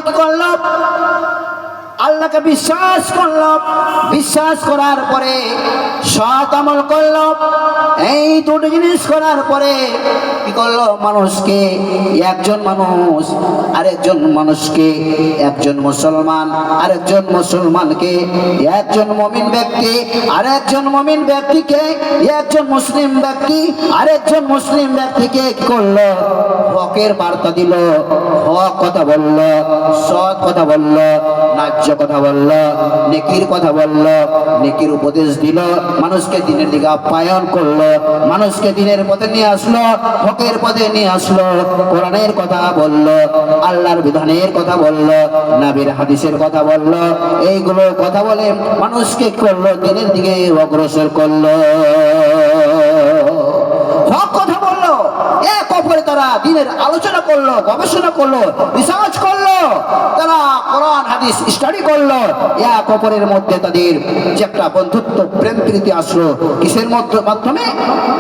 কি করলো? আল্লাহকে বিশ্বাস করলো, বিশ্বাস করার পরে সৎ আমল করলো। এই দুটো জিনিস করার পরে কি করলো? মানুষকে, একজন মানুষ আরেকজন মানুষকে, একজন মুসলমান আরেকজন মুসলমানকে, একজন মুমিন ব্যক্তি আরেকজন মুমিন ব্যক্তিকে, একজন মুসলিম ব্যক্তি আরেকজন মুসলিম ব্যক্তিকে কি করলো? হকের বার্তা দিল, হক কথা বলল, সৎ কথা বলল, ন্যায্য কথা বলল, নেকির কথা বলল, নেকির উপদেশ দিল, মানুষকে দিনের দিকে আপ্যায়ন করলো, মানুষকে দিনের পথে নিয়ে আসলো, হকের পথে নিয়ে আসলো, কোরআনের কথা বলল, আল্লাহর বিধানের কথা বলল, নবীর হাদিসের কথা বলল। এইগুলো কথা বলে মানুষকে করলো দিনের দিকে অগ্রসর করলো, হক কথা বললো। এক অপরে তারা দিনের আলোচনা করলো, গবেষণা করলো, রিসার্চ করলো, তারা কোরআন হাদিস স্টাডি করলো। এক অপরের মধ্যে তাদের যে একটা বন্ধুত্ব, প্রেম প্রীতি আসলো, কিসের মাধ্যমে?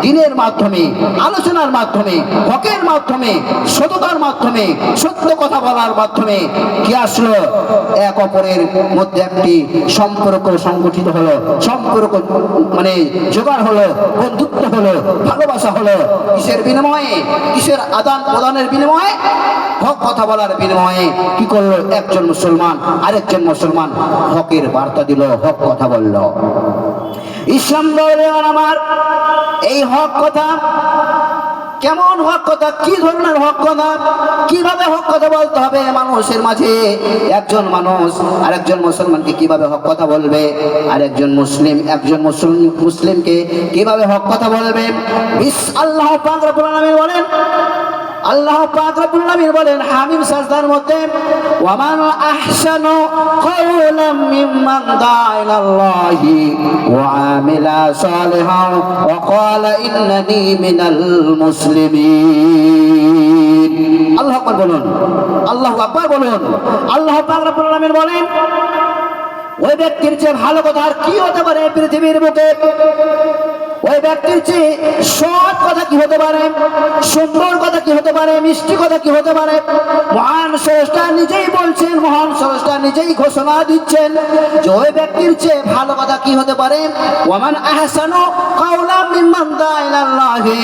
দিনের মাধ্যমে, আলোচনার মাধ্যমে, হকের মাধ্যমে, সততার মাধ্যমে, সত্য কথা বলার মাধ্যমে কি আসলো? এক অপরের মধ্যে একটি সম্পর্ক সংগঠিত হলো, সম্পর্ক মানে জোগাড় হলো, বন্ধুত্ব হলো, ভালোবাসা হলো। কিসের বিনিময়ে? কিসের আদান প্রদানের বিনিময়ে? হক কথা বলার বিনিময়ে কি করলো? একজন মুসলমান আরেকজন মুসলমান হকের বার্তা দিল, হক কথা বলল। ইসলাম বলেন আমার এই হক কথা কেমন হক কথা, কি ধরনের হক কথা, কিভাবে হক কথা বলতে হবে মানুষের মাঝে? একজন মানুষ আরেকজন মুসলমানকে কিভাবে হক কথা বলবে, আরেকজন মুসলিম একজন মুসলিমকে কিভাবে হক কথা বলবে? আল্লাহ পাক রব্বুল আলামিন বলেন, আল্লাহ পাক রব্বুল আলামিন বলেন হামিম সাজদার মধ্যে, ওয়ামান আহসানু কাওলাম মিম্মান দাআ ইলাল্লাহি ওয়া আমিলা সালিহান ওয়া ক্বালা ইন্নানি মিনাল মুসলিমিন। আল্লাহু আকবার বলুন, আল্লাহু আকবার বলুন। আল্লাহ পাক রব্বুল আলামিন বলেন ওই ব্যক্তির চেয়ে ভালো কথা আর কি হতে পারে পৃথিবীর বুকে? ওই ব্যক্তির চেয়ে সৎ কথা কি হতে পারে? সুন্দর কথা কি হতে পারে? মিষ্টি কথা কি হতে পারে? মহান স্রষ্টা নিজেই বলছেন, মহান স্রষ্টা নিজেই ঘোষণা দিচ্ছেন যে ওই ব্যক্তির চেয়ে ভালো কথা কি হতে পারে? ওয়ামান আহসানু কাওলাম মিম্মান দাআ ইলাল্লাহি।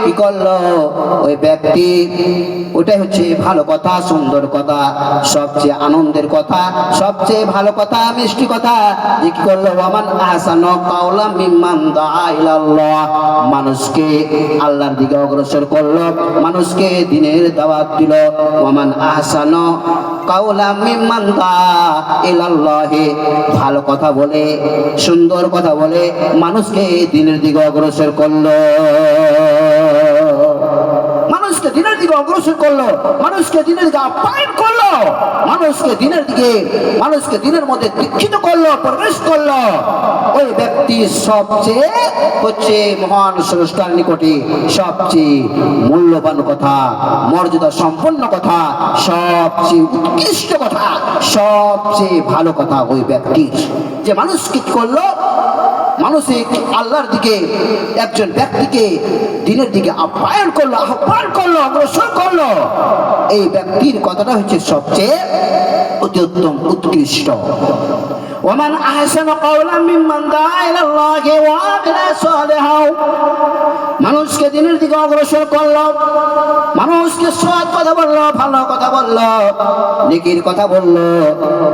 কি করলো ওই ব্যক্তি? ওটাই হচ্ছে ভালো কথা, সুন্দর কথা, সবচেয়ে আনন্দের কথা, সবচেয়ে ভালো কথা, মিষ্টি কথা। যে কি করলো? ওয়ামান আহসানু কাওলাম মিম্মান দাআ ইলাল্লাহ, মানুষকে আল্লাহর দিকে অগ্রসর করলো, মানুষকে দিনের দাওয়াত দিল। ওয়ামান আহসানু কাওলাম মিম্মান দাআ ইলাল্লাহি, ভালো কথা বলে, সুন্দর কথা বলে মানুষকে দিনের দিকে অগ্রসর করলো, মানুষকে দিনের দিকে অগ্রসর করলো, মানুষকে দিনের দিকে আপ্যায়ন করলো, মানুষকে দিনের দিকে, মানুষকে দিনের মধ্যে দীক্ষিত করলো, প্রবেশ করলো। ওই ব্যক্তি সবচেয়ে হচ্ছে মহান স্রষ্টার নিকটে সবচেয়ে মূল্যবান কথা, মর্যাদা সম্পন্ন কথা, সবচেয়ে উৎকৃষ্ট কথা, সবচেয়ে ভালো কথা ওই ব্যক্তি যে মানুষকে কি করলো? মানুষের আল্লাহর দিকে একজন ব্যক্তিকে দিনের দিকে আপ্যায়ন করলো, আহ্বান করলো, অগ্রসর করলো। এই ব্যক্তির কথাটা হচ্ছে সবচেয়ে অতি উত্তম, উৎকৃষ্ট। ওয়ামান আহসানু কাওলাম মিম্মান দাআ ইলাল্লাহি ওয়া আমিলা সালিহান, মানুষকে দিনের দিকে অগ্রসর করলো, মানুষকে সৎ কথা বললো, ভালো কথা বললো, নেকির কথা বললো,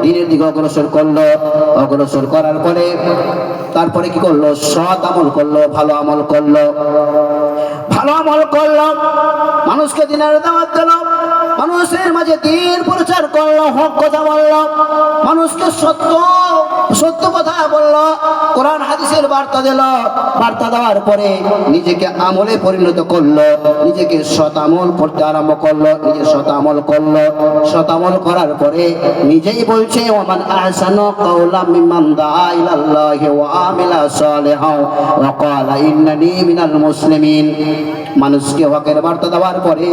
দিনের দিকে অগ্রসর করলো। অগ্রসর করার পরে তারপরে কি করলো? সৎ আমল করলো, ভালো আমল করলো, ভালো আমল করলো, মানুষকে দিনের দাওয়াত দিল, মানুষের মাঝে দিন প্রচার করলো, হক কথা বললো, মানুষকে সত্য সত্য কথা বললো, কোরআন হাদিসের বার্তা দিল। বার্তা দেওয়ার পরে নিজেকে আমলে পরিণত করলো, নিজেকে সৎ আমল করতে আরম্ভ করলো, নিজে সৎ আমল করলো। সৎ আমল করার পরে নিজেই বলছে ওয়ামান আহসানু কাওলাম মিম্মান দাআ ইলাল্লাহি ওয়া আমিলা সালিহান ওয়া ক্বালা ইন্নানি মিনাল মুসলিমিন। মানুষকে হকের বার্তা দেওয়ার পরে,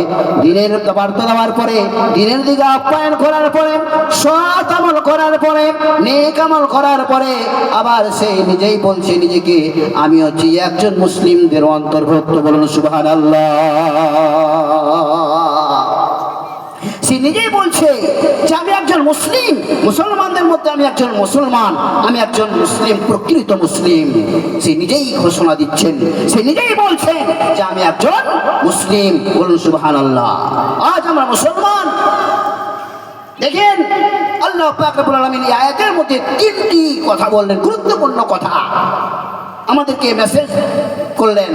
দিনের বার্তা দেওয়ার পরে, দিনের দিকে আপ্যায়ন করার পরে, সৎ আমল করার পরে, নেক আমল করার পরে আবার সে নিজেই বলছে নিজেকে আমি হচ্ছি একজন মুসলিমদের অন্তর্ভুক্ত। বলুন সুবহানাল্লাহ। নিজেই বলছে যে আমি একজন মুসলিম, মুসলমানদের মধ্যে আমি একজন মুসলমান, আমি একজন মুসলিম, প্রকৃত মুসলিম। সে নিজেই ঘোষণা দিচ্ছেন, সে নিজেই বলছেন যে আমি একজন মুসলিম। বলুন সুবহানাল্লাহ। আজ আমরা মুসলমান। দেখেন আল্লাহ পাক রব্বুল আলামিন এই আয়াতের মধ্যে তিনটি কথা বললেন, গুরুত্বপূর্ণ কথা আমাদেরকে মেসেজ করলেন।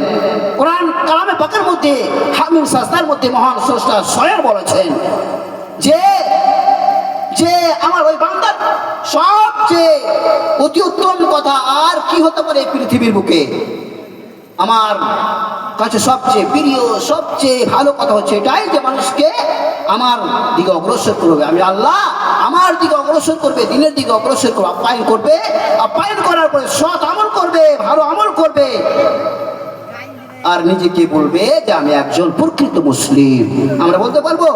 কোরআন কালামে পাকের মধ্যে হামিম সাজদার মধ্যে মহান স্রষ্টা স্বয়ং বলেছেন যে যে আমার ওই বান্দার সবচেয়ে অতি উত্তম কথা আর কি হতে পারে পৃথিবীর বুকে? আমার কাছে সবচেয়ে প্রিয়, সবচেয়ে ভালো কথা হচ্ছে এটাই যে মানুষকে আমার দিকে অগ্রসর করবে। আমি আল্লাহ আমার দিকে অগ্রসর করবে, দিনের দিকে অগ্রসর করবে, আপ্যায়ন করবে। আপ্যায়ন করার পরে সৎ আমল করবে, ভালো আমল করবে, আর নিজেকে বলবে যে আমি একজন প্রকৃত মুসলিম। আমরা বলতে পারবো?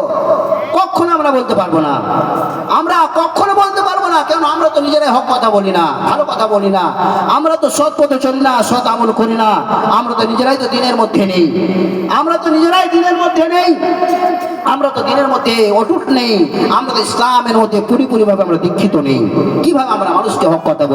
কখনো আমরা বলতে পারবো না। আমরা কখনো বলতে পারবো না। কেন? আমরা তো নিজেরাই হক কথা বলি না, ভালো কথা বলি না, আমরা তো সৎ পথে চলি না, সৎ আমল করি না, আমরা তো নিজেরাই তো দিনের মধ্যে নেই, আমরা তো নিজেরাই দিনের মধ্যে নেই, আমরা তো দিনের মধ্যে অটুট নেই, আমরা তো ইসলামের মধ্যে পুরোপুরিভাবে আমরা দীক্ষিত নেই। কিভাবে আমরা মানুষকে হক কথা বলবো?